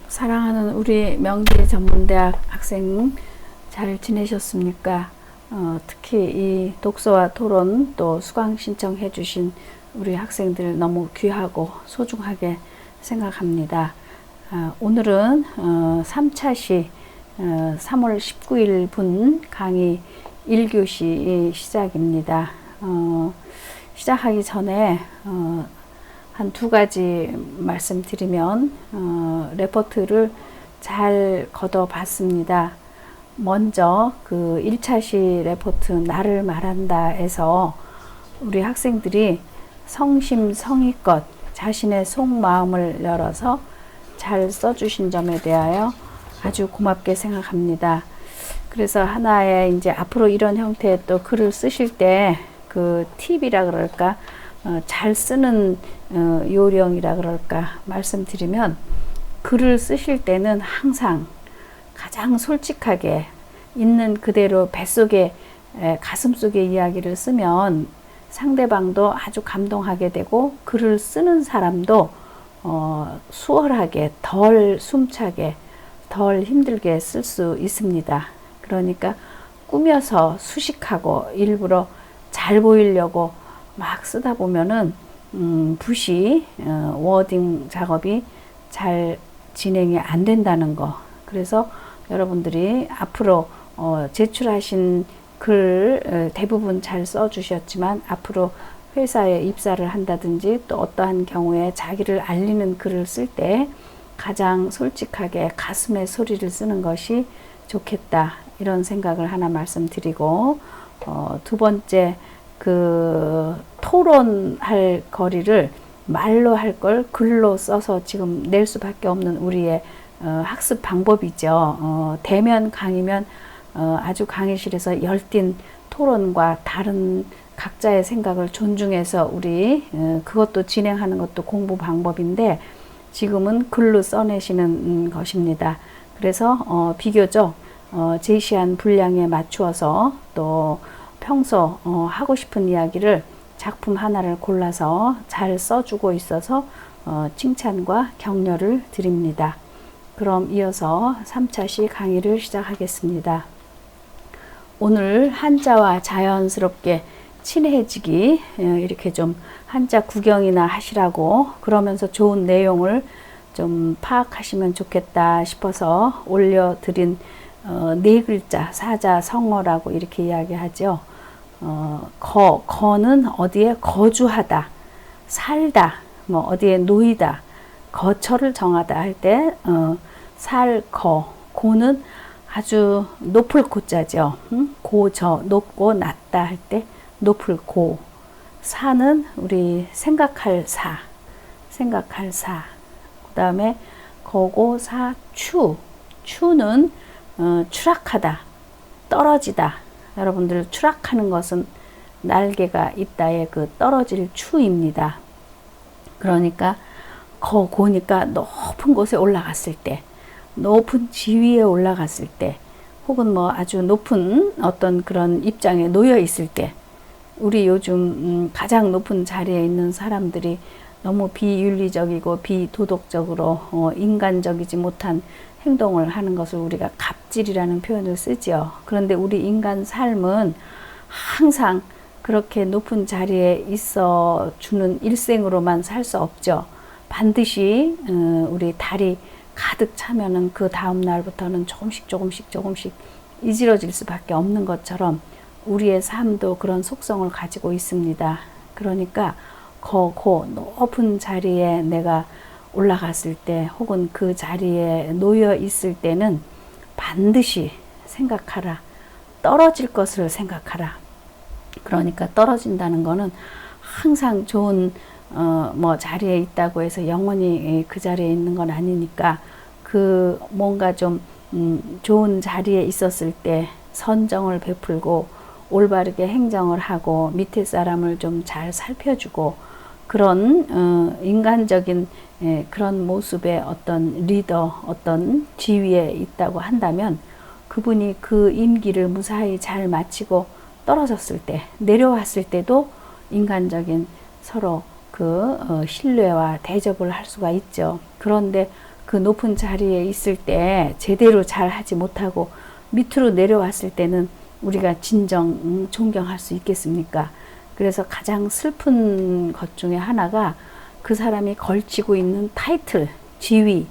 사랑하는 우리 명지전문대학 학생 잘 지내셨습니까? 특히 이 독서와 토론 또 수강 신청해 주신 우리 학생들 너무 귀하고 소중하게 생각합니다. 오늘은 3차시 3월 19일 분 강의 1교시 시작입니다. 시작하기 전에 한 두 가지 말씀드리면 레포트를 잘 걷어봤습니다. 먼저 그 1차시 레포트 나를 말한다에서 우리 학생들이 성심성의껏 자신의 속마음을 열어서 잘 써주신 점에 대하여 아주 고맙게 생각합니다. 그래서 하나의 이제 앞으로 이런 형태의 또 글을 쓰실 때 그 팁이라 그럴까, 잘 쓰는 요령이라 그럴까 말씀드리면, 글을 쓰실 때는 항상 가장 솔직하게 있는 그대로 뱃속에 가슴속의 이야기를 쓰면 상대방도 아주 감동하게 되고 글을 쓰는 사람도 수월하게, 덜 숨차게, 덜 힘들게 쓸 수 있습니다. 그러니까 꾸며서 수식하고 일부러 잘 보이려고 막 쓰다 보면은 붓이 워딩 작업이 잘 진행이 안 된다는 거. 그래서 여러분들이 앞으로 제출하신 글 대부분 잘 써주셨지만 앞으로 회사에 입사를 한다든지 또 어떠한 경우에 자기를 알리는 글을 쓸 때 가장 솔직하게 가슴의 소리를 쓰는 것이 좋겠다, 이런 생각을 하나 말씀드리고, 두 번째, 그 토론할 거리를 말로 할 걸 글로 써서 지금 낼 수밖에 없는 우리의 학습 방법이죠. 대면 강의면 아주 강의실에서 열띤 토론과 다른 각자의 생각을 존중해서 우리 그것도 진행하는 것도 공부 방법인데, 지금은 글로 써내시는 것입니다. 그래서 비교적 제시한 분량에 맞추어서 또 평소 하고 싶은 이야기를 작품 하나를 골라서 잘 써주고 있어서 칭찬과 격려를 드립니다. 그럼 이어서 3차시 강의를 시작하겠습니다. 오늘 한자와 자연스럽게 친해지기, 이렇게 좀 한자 구경이나 하시라고, 그러면서 좋은 내용을 좀 파악하시면 좋겠다 싶어서 올려드린 네 글자 사자성어라고 이렇게 이야기하죠. 거는 어디에 거주하다, 살다, 뭐 어디에 놓이다, 거처를 정하다 할 때 고는 아주 높을 고자죠. 고저, 높고 낮다 할 때 높을 고. 사는 우리 생각할 사. 그 다음에 거고사 추. 추는 추락하다, 떨어지다. 여러분들 추락하는 것은 날개가 있다의 그 떨어질 추입니다. 그러니까 고니까 높은 곳에 올라갔을 때, 높은 지위에 올라갔을 때, 혹은 뭐 아주 높은 어떤 그런 입장에 놓여 있을 때, 우리 요즘 가장 높은 자리에 있는 사람들이 너무 비윤리적이고 비도덕적으로 인간적이지 못한 행동을 하는 것을 우리가 갑질이라는 표현을 쓰죠. 그런데 우리 인간 삶은 항상 그렇게 높은 자리에 있어 주는 일생으로만 살 수 없죠. 반드시 우리 달이 가득 차면은 그 다음 날부터는 조금씩 이지러질 수밖에 없는 것처럼 우리의 삶도 그런 속성을 가지고 있습니다. 그러니까 고 높은 자리에 내가 올라갔을 때, 혹은 그 자리에 놓여 있을 때는 반드시 생각하라. 떨어질 것을 생각하라. 그러니까 떨어진다는 거는 항상 좋은 뭐 자리에 있다고 해서 영원히 그 자리에 있는 건 아니니까, 그 뭔가 좀 좋은 자리에 있었을 때 선정을 베풀고 올바르게 행정을 하고 밑에 사람을 좀 잘 살펴주고, 그런 인간적인 그런 모습의 어떤 리더, 어떤 지위에 있다고 한다면 그분이 그 임기를 무사히 잘 마치고 떨어졌을 때, 내려왔을 때도 인간적인 서로 그 신뢰와 대접을 할 수가 있죠. 그런데 그 높은 자리에 있을 때 제대로 잘 하지 못하고 밑으로 내려왔을 때는 우리가 진정 존경할 수 있겠습니까? 그래서 가장 슬픈 것 중에 하나가 그 사람이 걸치고 있는 타이틀, 지위,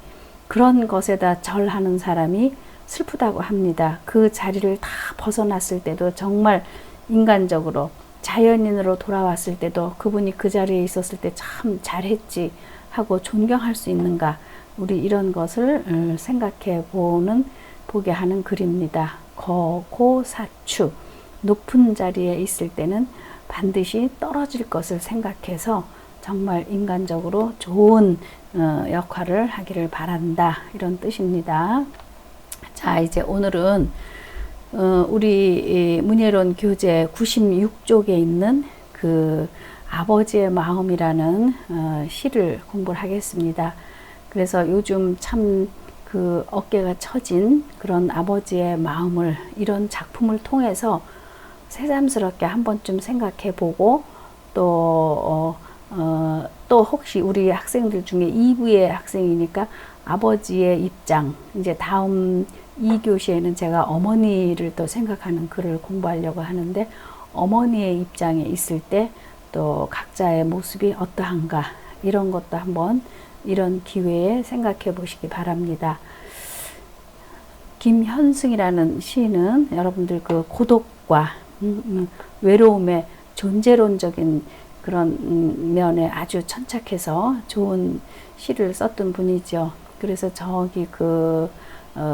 그런 것에다 절하는 사람이 슬프다고 합니다. 그 자리를 다 벗어났을 때도 정말 인간적으로 자연인으로 돌아왔을 때도 그분이 그 자리에 있었을 때 참 잘했지 하고 존경할 수 있는가, 우리 이런 것을 생각해 보게 하는 글입니다. 거고사추, 높은 자리에 있을 때는 반드시 떨어질 것을 생각해서 정말 인간적으로 좋은 역할을 하기를 바란다, 이런 뜻입니다. 자, 이제 오늘은 우리 문예론 교재 96쪽에 있는 그 아버지의 마음이라는 시를 공부를 하겠습니다. 그래서 요즘 참 그 어깨가 처진 그런 아버지의 마음을 이런 작품을 통해서 새삼스럽게 한 번쯤 생각해 보고, 또 혹시 우리 학생들 중에 2부의 학생이니까 아버지의 입장, 이제 다음 2교시에는 제가 어머니를 또 생각하는 글을 공부하려고 하는데, 어머니의 입장에 있을 때 또 각자의 모습이 어떠한가, 이런 것도 한번 이런 기회에 생각해 보시기 바랍니다. 김현승이라는 시인은 여러분들 그 고독과 외로움의 존재론적인 그런 면에 아주 천착해서 좋은 시를 썼던 분이죠. 그래서 저기 그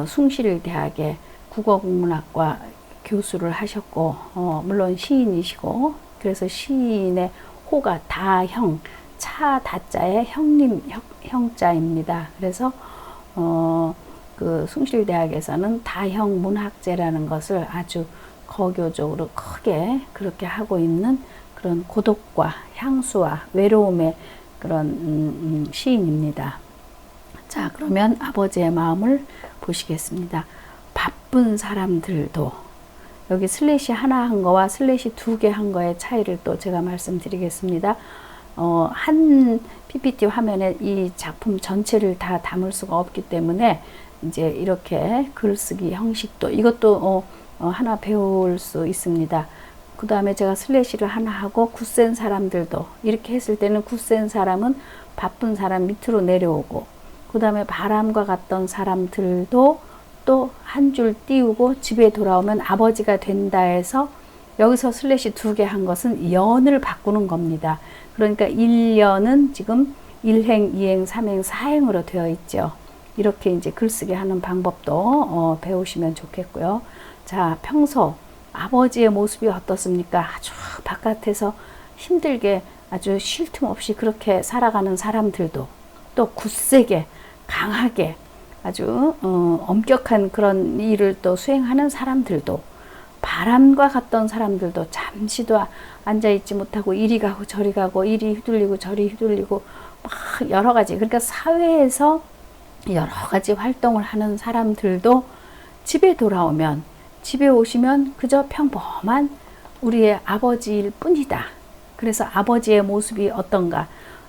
숭실대학의 국어국문학과 교수를 하셨고, 물론 시인이시고, 그래서 시인의 호가 다형, 차 다자의 형님 형자입니다. 그래서 그 숭실대학에서는 다형 문학제라는 것을 아주 거교적으로 크게 그렇게 하고 있는 그런 고독과 향수와 외로움의 그런 시인입니다. 자, 그러면 아버지의 마음을 보시겠습니다. 바쁜 사람들도, 여기 슬래시 하나 한 거와 슬래시 2개 한 거의 차이를 또 제가 말씀드리겠습니다. 한 PPT 화면에 이 작품 전체를 다 담을 수가 없기 때문에 이제 이렇게 글쓰기 형식도, 이것도 하나 배울 수 있습니다. 그 다음에 제가 슬래시를 하나 하고 굳센 사람들도, 이렇게 했을 때는 굳센 사람은 바쁜 사람 밑으로 내려오고, 그 다음에 바람과 같던 사람들도 또 한 줄 띄우고 집에 돌아오면 아버지가 된다 해서, 여기서 슬래시 2개 한 것은 연을 바꾸는 겁니다. 그러니까 1년은 지금 1행, 2행, 3행, 4행으로 되어 있죠. 이렇게 이제 글쓰기 하는 방법도 배우시면 좋겠고요. 자, 평소 아버지의 모습이 어떻습니까? 아주 바깥에서 힘들게 아주 쉴 틈 없이 그렇게 살아가는 사람들도, 또 굳세게 강하게 아주 엄격한 그런 일을 또 수행하는 사람들도, 바람과 같던 사람들도 잠시도 앉아있지 못하고 이리 가고 저리 가고, 이리 휘둘리고 저리 휘둘리고 막 여러 가지, 그러니까 사회에서 여러 가지 활동을 하는 사람들도 집에 돌아오면, 집에 오시면 그저 평범한 우리의 아버지일 뿐이다. 그래서 아버지의 모습이 어떤가,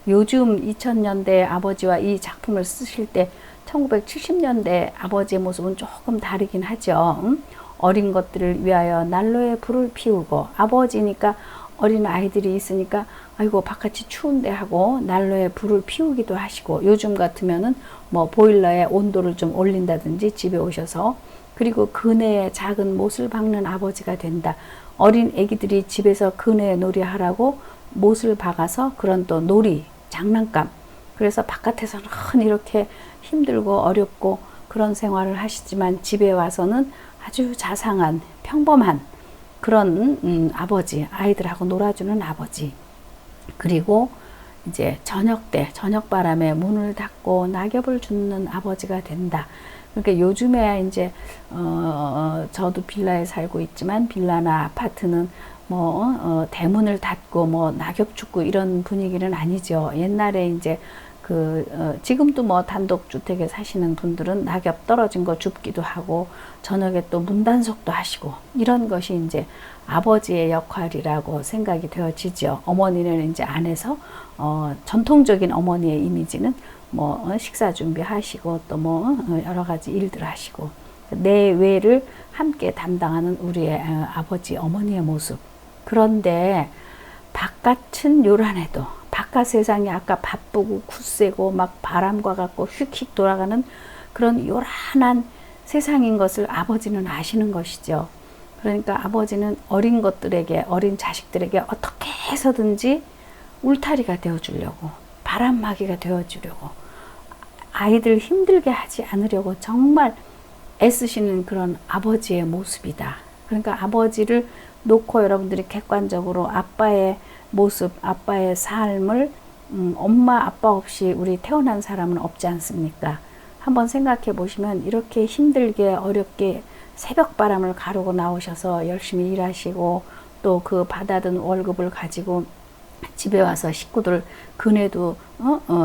요즘 2000년대 아버지와 이 작품을 쓰실 때 1970년대 아버지의 모습은 조금 다르긴 하죠. 어린 것들을 위하여 난로에 불을 피우고, 아버지니까 어린 아이들이 있으니까 아이고 바깥이 추운데 하고 난로에 불을 피우기도 하시고, 요즘 같으면은 뭐 보일러에 온도를 좀 올린다든지 집에 오셔서, 그리고 그네에 작은 못을 박는 아버지가 된다. 어린 애기들이 집에서 그네 놀이하라고 못을 박아서 그런 또 놀이, 장난감, 그래서 바깥에서는 이렇게 힘들고 어렵고 그런 생활을 하시지만 집에 와서는 아주 자상한 평범한 그런 아버지, 아이들하고 놀아주는 아버지, 그리고 이제 저녁 때 저녁바람에 문을 닫고 낙엽을 줍는 아버지가 된다. 그러니까 요즘에 이제 저도 빌라에 살고 있지만, 빌라나 아파트는 뭐 대문을 닫고 뭐 낙엽 줍고 이런 분위기는 아니죠. 옛날에 이제 지금도 뭐 단독주택에 사시는 분들은 낙엽 떨어진 거 줍기도 하고, 저녁에 또 문단속도 하시고, 이런 것이 이제 아버지의 역할이라고 생각이 되어지죠. 어머니는 이제 안에서 전통적인 어머니의 이미지는 식사 준비하시고 또 여러 가지 일들 하시고 내외를 함께 담당하는 우리의 아버지 어머니의 모습. 그런데 바깥은 요란해도 바깥 세상이 아까 바쁘고 굳세고 막 바람과 같고 휙휙 돌아가는 그런 요란한 세상인 것을 아버지는 아시는 것이죠. 그러니까 아버지는 어린 것들에게, 어린 자식들에게 어떻게 해서든지 울타리가 되어주려고, 바람막이가 되어주려고, 아이들 힘들게 하지 않으려고 정말 애쓰시는 그런 아버지의 모습이다. 그러니까 아버지를 놓고 여러분들이 객관적으로 아빠의 모습, 아빠의 삶을 엄마 아빠 없이 우리 태어난 사람은 없지 않습니까? 한번 생각해 보시면 이렇게 힘들게 어렵게 새벽바람을 가르고 나오셔서 열심히 일하시고 또 그 받아든 월급을 가지고 집에 와서 식구들 그네도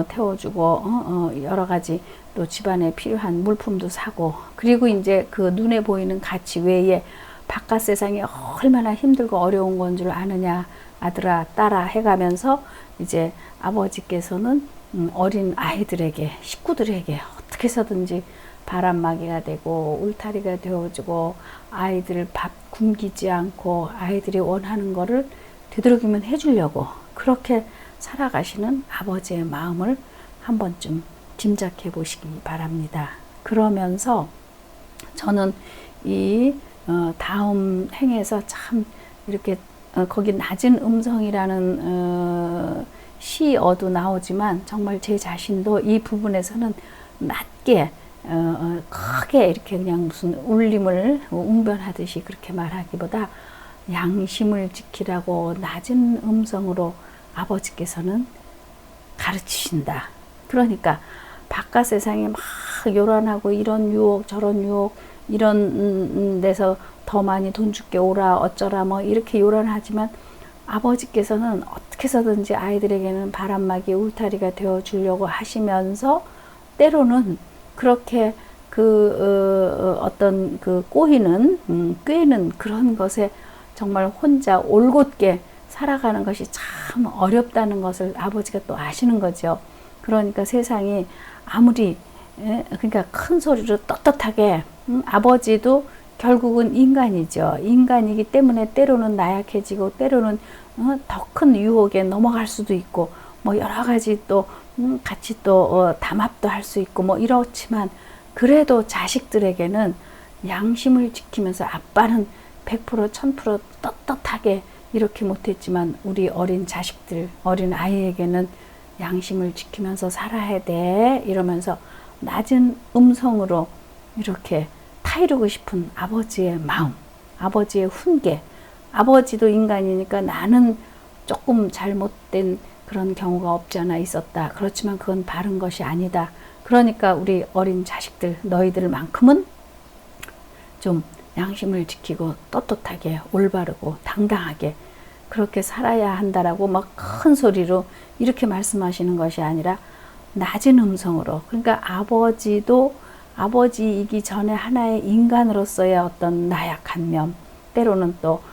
태워주고 여러 가지 또 집안에 필요한 물품도 사고, 그리고 이제 그 눈에 보이는 가치 외에 바깥 세상이 얼마나 힘들고 어려운 건 줄 아느냐 아들아 딸아 해가면서 이제 아버지께서는 어린 아이들에게, 식구들에게 어떻게 해서든지 바람막이가 되고 울타리가 되어주고 아이들 밥 굶기지 않고 아이들이 원하는 거를 되도록이면 해주려고 그렇게 살아가시는 아버지의 마음을 한 번쯤 짐작해 보시기 바랍니다. 그러면서 저는 이 다음 행에서 참 이렇게 거기 낮은 음성이라는 시어도 나오지만 정말 제 자신도 이 부분에서는 낮게 크게 이렇게 그냥 무슨 울림을 웅변하듯이 그렇게 말하기보다 양심을 지키라고 낮은 음성으로 아버지께서는 가르치신다. 그러니까 바깥 세상에 막 요란하고 이런 유혹 저런 유혹 이런 데서 더 많이 돈 줄게 오라 어쩌라 이렇게 요란하지만 아버지께서는 어떻게 해서든지 아이들에게는 바람막이 울타리가 되어 주려고 하시면서 때로는 그렇게 어떤 그 꼬이는 꿰는 그런 것에 정말 혼자 올곧게 살아가는 것이 참 어렵다는 것을 아버지가 또 아시는 거죠. 그러니까 세상이 아무리 그러니까 큰 소리로 떳떳하게 아버지도 결국은 인간이죠. 인간이기 때문에 때로는 나약해지고 때로는 더 큰 유혹에 넘어갈 수도 있고 여러 가지 또 같이 또 담합도 할 수 있고 이렇지만 그래도 자식들에게는 양심을 지키면서 아빠는 100% 1000% 떳떳하게 이렇게 못했지만 우리 어린 자식들, 어린 아이에게는 양심을 지키면서 살아야 돼 이러면서 낮은 음성으로 이렇게 타이르고 싶은 아버지의 마음, 아버지의 훈계. 아버지도 인간이니까 나는 조금 잘못된 그런 경우가 없지 않아 있었다. 그렇지만 그건 바른 것이 아니다. 그러니까 우리 어린 자식들 너희들만큼은 좀 양심을 지키고 떳떳하게 올바르고 당당하게 그렇게 살아야 한다라고 막 큰 소리로 이렇게 말씀하시는 것이 아니라 낮은 음성으로, 그러니까 아버지도 아버지이기 전에 하나의 인간으로서의 어떤 나약한 면, 때로는 또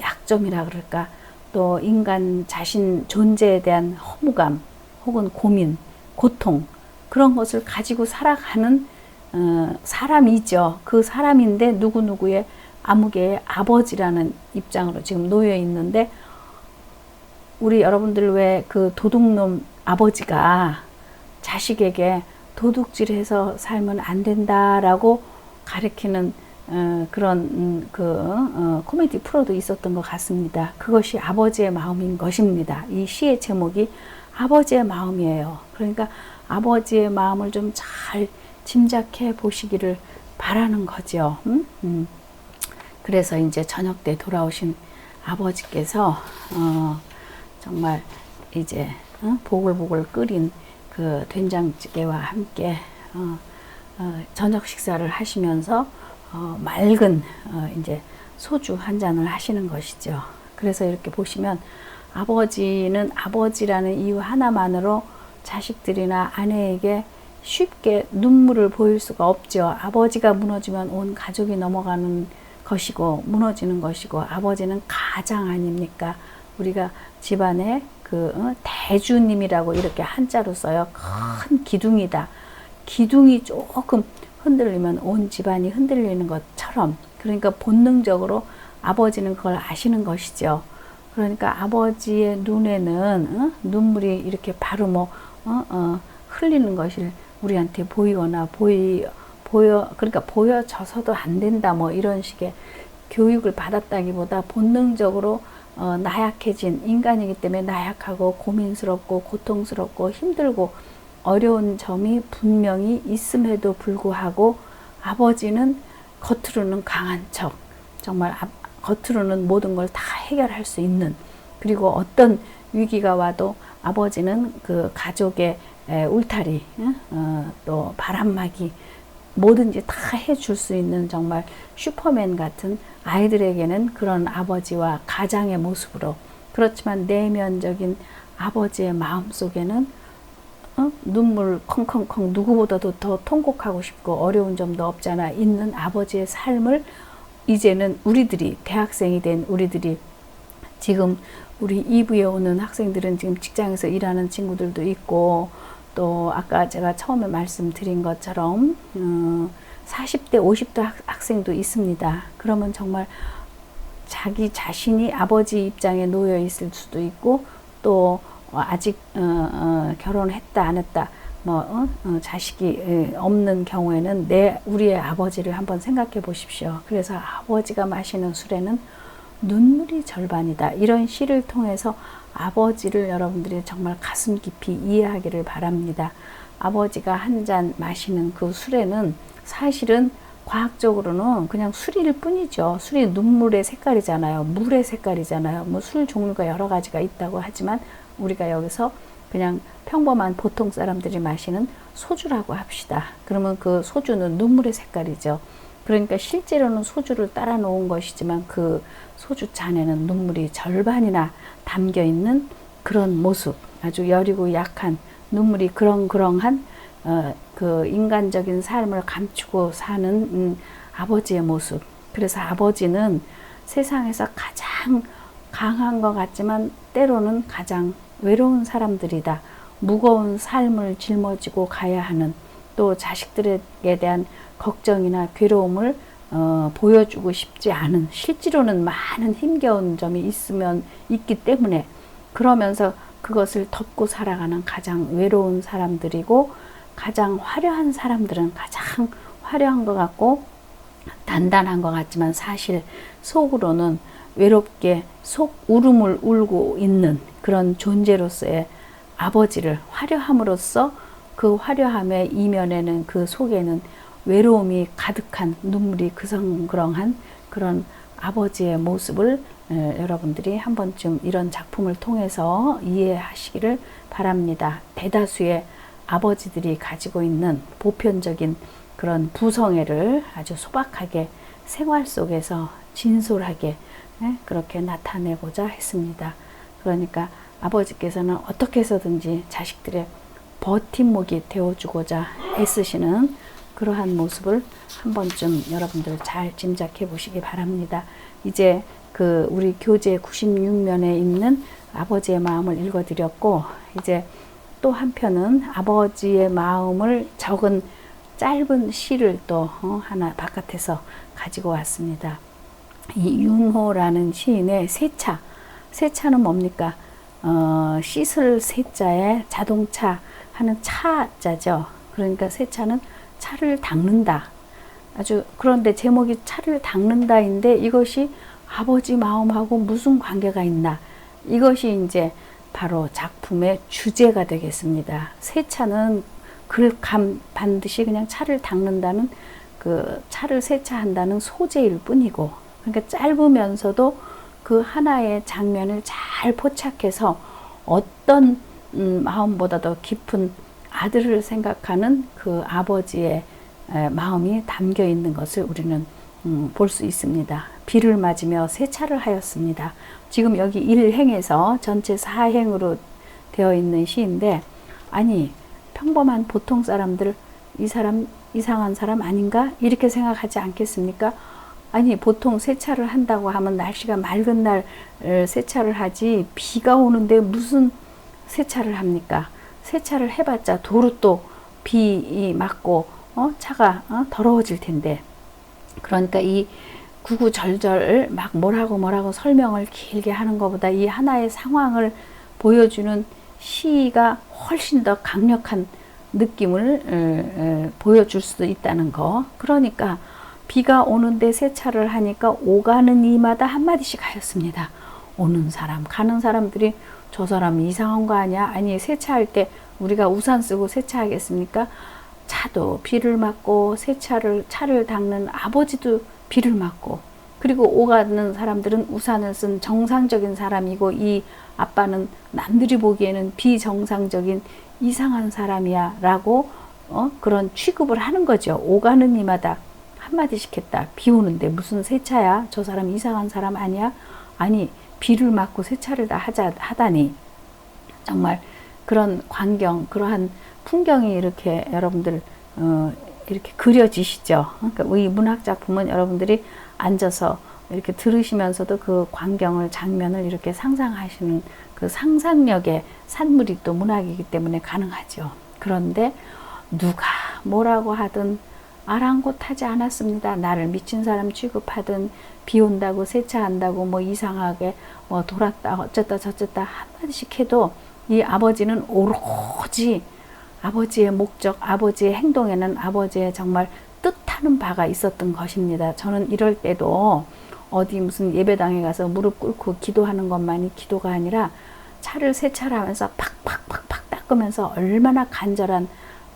약점이라 그럴까, 또 인간 자신 존재에 대한 허무감 혹은 고민, 고통, 그런 것을 가지고 살아가는 사람이죠. 그 사람인데 누구누구의 아무개의 아버지라는 입장으로 지금 놓여 있는데, 우리 여러분들 왜 그 도둑놈 아버지가 자식에게 도둑질해서 살면 안 된다라고 가르치는 그런 코미디 프로도 있었던 것 같습니다. 그것이 아버지의 마음인 것입니다. 이 시의 제목이 아버지의 마음이에요. 그러니까 아버지의 마음을 좀 잘 짐작해 보시기를 바라는 거죠. 그래서 이제 저녁 때 돌아오신 아버지께서 정말 이제 보글보글 끓인 그 된장찌개와 함께 저녁 식사를 하시면서 맑은 이제 소주 한 잔을 하시는 것이죠. 그래서 이렇게 보시면 아버지는 아버지라는 이유 하나만으로 자식들이나 아내에게 쉽게 눈물을 보일 수가 없죠. 아버지가 무너지면 온 가족이 넘어가는 것이고 무너지는 것이고, 아버지는 가장 아닙니까? 우리가 집안에 대주님이라고 이렇게 한자로 써요. 큰 기둥이다. 기둥이 조금 흔들리면 온 집안이 흔들리는 것처럼, 그러니까 본능적으로 아버지는 그걸 아시는 것이죠. 그러니까 아버지의 눈에는 눈물이 이렇게 바로 뭐 흘리는 것이 우리한테 보이거나 그러니까 보여져서도 안 된다 뭐 이런 식의 교육을 받았다기보다 본능적으로 나약해진 인간이기 때문에 나약하고 고민스럽고 고통스럽고 힘들고 어려운 점이 분명히 있음에도 불구하고 아버지는 겉으로는 강한 척, 정말 겉으로는 모든 걸 다 해결할 수 있는, 그리고 어떤 위기가 와도 아버지는 그 가족의 울타리, 또 바람막이, 뭐든지 다 해줄 수 있는 정말 슈퍼맨 같은, 아이들에게는 그런 아버지와 가장의 모습으로, 그렇지만 내면적인 아버지의 마음 속에는 눈물 컹컹컹 누구보다도 더 통곡하고 싶고 어려운 점도 없잖아 있는 아버지의 삶을 이제는 우리들이, 대학생이 된 우리들이, 지금 우리 2부에 오는 학생들은 지금 직장에서 일하는 친구들도 있고, 또 아까 제가 처음에 말씀드린 것처럼 40대 50대 학생도 있습니다. 그러면 정말 자기 자신이 아버지 입장에 놓여 있을 수도 있고, 또 아직 결혼했다 안 했다 뭐 자식이 없는 경우에는 우리의 아버지를 한번 생각해 보십시오. 그래서 아버지가 마시는 술에는 눈물이 절반이다. 이런 시를 통해서 아버지를 여러분들이 정말 가슴 깊이 이해하기를 바랍니다. 아버지가 한 잔 마시는 그 술에는 사실은 과학적으로는 그냥 술일 뿐이죠. 술이 눈물의 색깔이잖아요. 물의 색깔이잖아요. 뭐 술 종류가 여러 가지가 있다고 하지만 우리가 여기서 그냥 평범한 보통 사람들이 마시는 소주라고 합시다. 그러면 그 소주는 눈물의 색깔이죠. 그러니까 실제로는 소주를 따라 놓은 것이지만 그 소주 잔에는 눈물이 절반이나 담겨 있는 그런 모습, 아주 여리고 약한 눈물이 그렁그렁한 그 인간적인 삶을 감추고 사는 아버지의 모습. 그래서 아버지는 세상에서 가장 강한 것 같지만 때로는 가장 외로운 사람들이다. 무거운 삶을 짊어지고 가야 하는, 또 자식들에게 대한 걱정이나 괴로움을 보여주고 싶지 않은, 실제로는 많은 힘겨운 점이 있기 때문에, 그러면서 그것을 덮고 살아가는 가장 외로운 사람들이고, 가장 화려한 사람들은 가장 화려한 것 같고 단단한 것 같지만 사실 속으로는 외롭게 속 울음을 울고 있는 그런 존재로서의 아버지를, 화려함으로써 그 화려함의 이면에는, 그 속에는 외로움이 가득한, 눈물이 그성그렁한 그런 아버지의 모습을 여러분들이 한 번쯤 이런 작품을 통해서 이해하시기를 바랍니다. 대다수의 아버지들이 가지고 있는 보편적인 그런 부성애를 아주 소박하게 생활 속에서 진솔하게 그렇게 나타내고자 했습니다. 그러니까 아버지께서는 어떻게 해서든지 자식들의 버팀목이 되어주고자 애쓰시는 그러한 모습을 한 번쯤 여러분들 잘 짐작해 보시기 바랍니다. 이제 그 우리 교재 96면에 있는 아버지의 마음을 읽어드렸고, 이제 또 한편은 아버지의 마음을 적은 짧은 시를 또 하나 바깥에서 가지고 왔습니다. 이 윤호라는 시인의 세차. 세차는 뭡니까? 씻을 세자에 자동차 하는 차자죠. 그러니까 세차는 차를 닦는다. 그런데 제목이 차를 닦는다인데 이것이 아버지 마음하고 무슨 관계가 있나? 이것이 이제 바로 작품의 주제가 되겠습니다. 세차는 반드시 그냥 차를 닦는다는, 그 차를 세차한다는 소재일 뿐이고, 그러니까 짧으면서도 그 하나의 장면을 잘 포착해서 어떤 마음보다도 깊은 아들을 생각하는 그 아버지의 마음이 담겨 있는 것을 우리는 볼 수 있습니다. 비를 맞으며 세차를 하였습니다. 지금 여기 1행에서 전체 4행으로 되어 있는 시인데, 아니 평범한 보통 사람들, 이 사람 이상한 사람 아닌가? 이렇게 생각하지 않겠습니까? 아니 보통 세차를 한다고 하면 날씨가 맑은 날 세차를 하지 비가 오는데 무슨 세차를 합니까? 세차를 해봤자 도로 또 비 맞고 차가 더러워질 텐데. 그러니까 이 구구절절 막 뭐라고 설명을 길게 하는 것보다 이 하나의 상황을 보여주는 시가 훨씬 더 강력한 느낌을 보여줄 수도 있다는 거. 그러니까 비가 오는데 세차를 하니까 오가는 이마다 한마디씩 하였습니다. 오는 사람 가는 사람들이 저 사람 이상한 거 아니야? 아니 세차할 때 우리가 우산 쓰고 세차하겠습니까? 차도 비를 맞고 차를 닦는 아버지도 비를 맞고, 그리고 오가는 사람들은 우산을 쓴 정상적인 사람이고 이 아빠는 남들이 보기에는 비정상적인 이상한 사람이야 라고 그런 취급을 하는 거죠. 오가는 이마다 한마디씩 했다. 비 오는데 무슨 세차야? 저 사람 이상한 사람 아니야? 아니 비를 맞고 세차를 다 하다니. 정말 그런 광경, 그러한 풍경이 이렇게 여러분들 이렇게 그려지시죠. 그러니까 이 문학 작품은 여러분들이 앉아서 이렇게 들으시면서도 그 광경을, 장면을 이렇게 상상하시는 그 상상력의 산물이 또 문학이기 때문에 가능하죠. 그런데 누가 뭐라고 하든 아랑곳하지 않았습니다. 나를 미친 사람 취급하든 비 온다고 세차한다고 뭐 이상하게 뭐 돌았다 어쨌다 저쨌다 한마디씩 해도 이 아버지는 오로지 아버지의 목적, 아버지의 행동에는 아버지의 정말 뜻하는 바가 있었던 것입니다. 저는 이럴 때도 어디 무슨 예배당에 가서 무릎 꿇고 기도하는 것만이 기도가 아니라 차를 세차를 하면서 팍팍팍팍 닦으면서 얼마나 간절한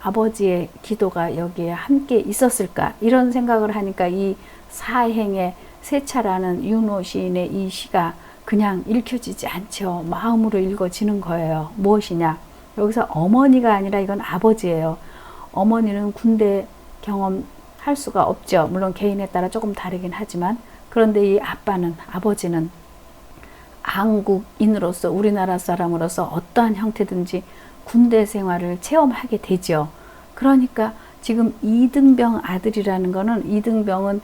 아버지의 기도가 여기에 함께 있었을까, 이런 생각을 하니까 이 사행의 세차라는 윤호 시인의 이 시가 그냥 읽혀지지 않죠. 마음으로 읽어지는 거예요. 무엇이냐? 여기서 어머니가 아니라 이건 아버지예요. 어머니는 군대 경험할 수가 없죠. 물론 개인에 따라 조금 다르긴 하지만, 그런데 이 아버지는 한국인으로서, 우리나라 사람으로서 어떠한 형태든지 군대 생활을 체험하게 되죠. 그러니까 지금 이등병 아들이라는 거는, 이등병은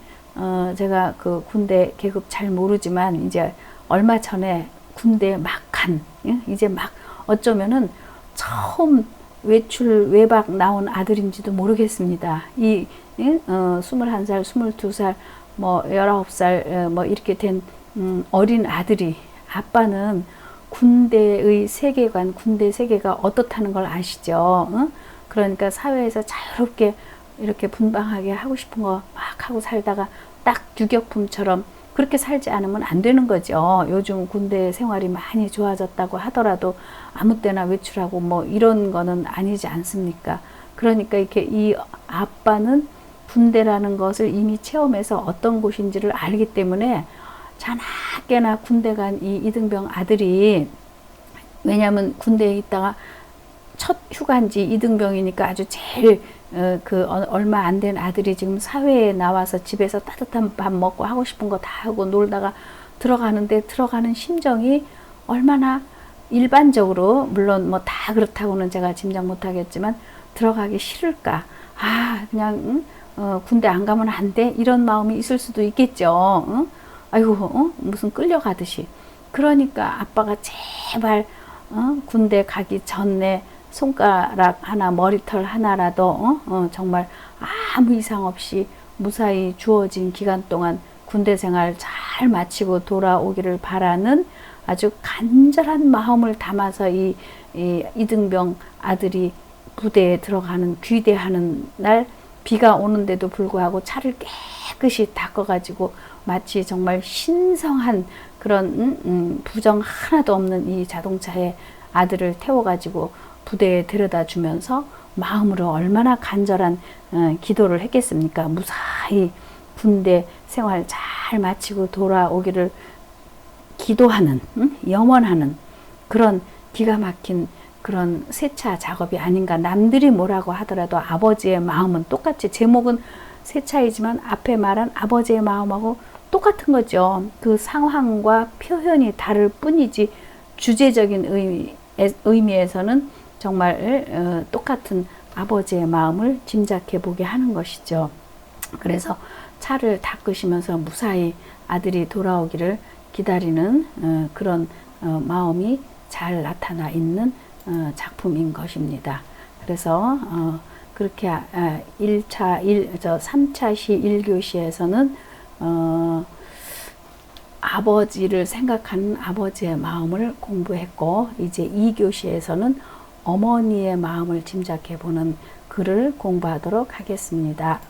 제가 그 군대 계급 잘 모르지만 이제 얼마 전에 군대 막 간, 이제 막 어쩌면은 처음 외박 나온 아들인지도 모르겠습니다. 이 21살, 22살, 뭐 19살 뭐 이렇게 된 어린 아들이, 아빠는 군대의 세계관, 군대 세계가 어떻다는 걸 아시죠? 그러니까 사회에서 자유롭게 이렇게 분방하게 하고 싶은 거 막 하고 살다가 딱 유격품처럼 그렇게 살지 않으면 안 되는 거죠. 요즘 군대 생활이 많이 좋아졌다고 하더라도 아무 때나 외출하고 뭐 이런 거는 아니지 않습니까? 그러니까 이렇게 이 아빠는 군대라는 것을 이미 체험해서 어떤 곳인지를 알기 때문에 자나깨나 군대 간 이 이등병 아들이, 왜냐하면 군대에 있다가 첫 휴가인지 이등병이니까 아주 제일 얼마 안 된 아들이 지금 사회에 나와서 집에서 따뜻한 밥 먹고 하고 싶은 거 다 하고 놀다가 들어가는데, 들어가는 심정이 얼마나 일반적으로, 물론 뭐 다 그렇다고는 제가 짐작 못하겠지만 들어가기 싫을까? 그냥 군대 안 가면 안 돼? 이런 마음이 있을 수도 있겠죠. 아이고 무슨 끌려가듯이. 그러니까 아빠가 제발 군대 가기 전에 손가락 하나, 머리털 하나라도 정말 아무 이상 없이 무사히 주어진 기간 동안 군대 생활 잘 마치고 돌아오기를 바라는 아주 간절한 마음을 담아서 이 이등병 아들이 부대에 들어가는, 귀대하는 날 비가 오는데도 불구하고 차를 깨끗이 닦아가지고 마치 정말 신성한 그런 부정 하나도 없는 이 자동차에 아들을 태워가지고 부대에 데려다 주면서 마음으로 얼마나 간절한 기도를 했겠습니까? 무사히 군대 생활 잘 마치고 돌아오기를 기도하는, 염원하는 그런 기가 막힌 그런 세차 작업이 아닌가. 남들이 뭐라고 하더라도 아버지의 마음은 똑같이, 제목은 세차이지만 앞에 말한 아버지의 마음하고 똑같은 거죠. 그 상황과 표현이 다를 뿐이지 주제적인 의미에서는 정말 똑같은 아버지의 마음을 짐작해 보게 하는 것이죠. 그래서 차를 닦으시면서 무사히 아들이 돌아오기를 기다리는 그런 마음이 잘 나타나 있는 작품인 것입니다. 그래서 그렇게 3차 시 1교시에서는 아버지를 생각하는 아버지의 마음을 공부했고, 이제 2교시에서는 어머니의 마음을 짐작해 보는 글을 공부하도록 하겠습니다.